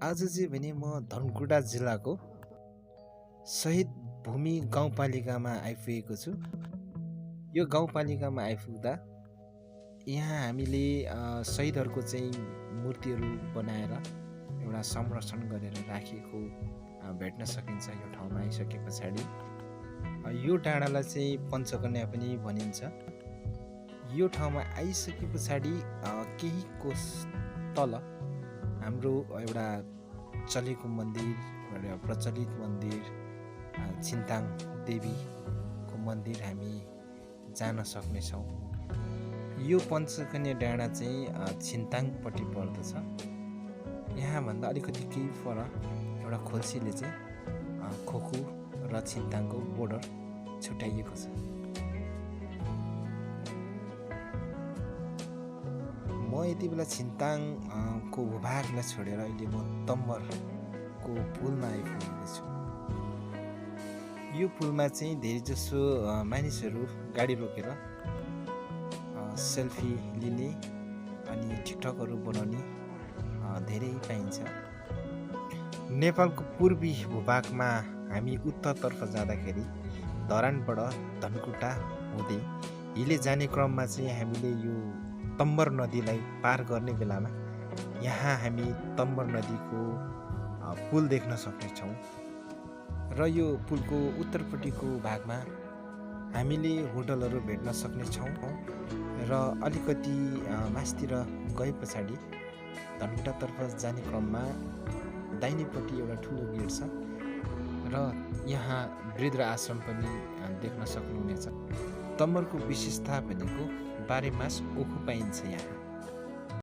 आज चाहिँ भने म धनकुटा जिल्लाको शहीद भूमि गाउँपालिकामा आइपुगेको छु। यो गाउँपालिकामा आइपुग्दा यहाँ हामीले शहीदहरूको चाहिँ मूर्तिहरू बनाएर एउटा संरक्षण गरेर राखेको भेट्न सकिन्छ। यो ठाउँमा आइसके पछाडि यो डाँडालाई चाहिँ पञ्चकन्या पनि भनिन्छ। यो ठाउँमा आइसके पछाडि केही कोस तल हाम्रो एउटा चलेको मन्दिर, एउटा प्रचलित मन्दिर छिन्ताङ देवीको मन्दिर हामी जान सक्नेछौँ। यो पञ्चकन्या डाँडा चाहिँ छिन्ताङपट्टि पर्दछ। यहाँभन्दा अलिकति केही पर एउटा खोल्सीले चाहिँ खोकु र छिन्ताङको बोर्डर छुट्याइएको छ। म यति बेला छिन्ताङको भूभागलाई छोडेर अहिले म तम्बरको पुलमा आइपुगेको छु। यो पुलमा चाहिँ धेरैजसो मानिसहरू गाडी रोकेर सेल्फी लिने अनि टिकटकहरू बनाउने धेरै पाइन्छ। नेपालको पूर्वी भूभागमा हामी उत्तरतर्फ जाँदाखेरि धरानबाट धनकुटा हुँदै हिले जाने क्रममा चाहिँ हामीले यो तम्बर नदीलाई पार गर्ने बेलामा यहाँ हामी तम्बर नदीको पुल देख्न सक्नेछौँ। र यो पुलको उत्तरपट्टिको भागमा हामीले होटलहरू भेट्न सक्नेछौँ। र अलिकति मास्तिर गए पछाडि धनकुटातर्फ जाने क्रममा दाहिनेपट्टि एउटा ठुलो गेट छ र यहाँ वृद्ध आश्रम पनि देख्न सक्नुहुनेछ। तम्बरको विशेषता भनेको 12 मास ओखु पाइन्छ यहाँ।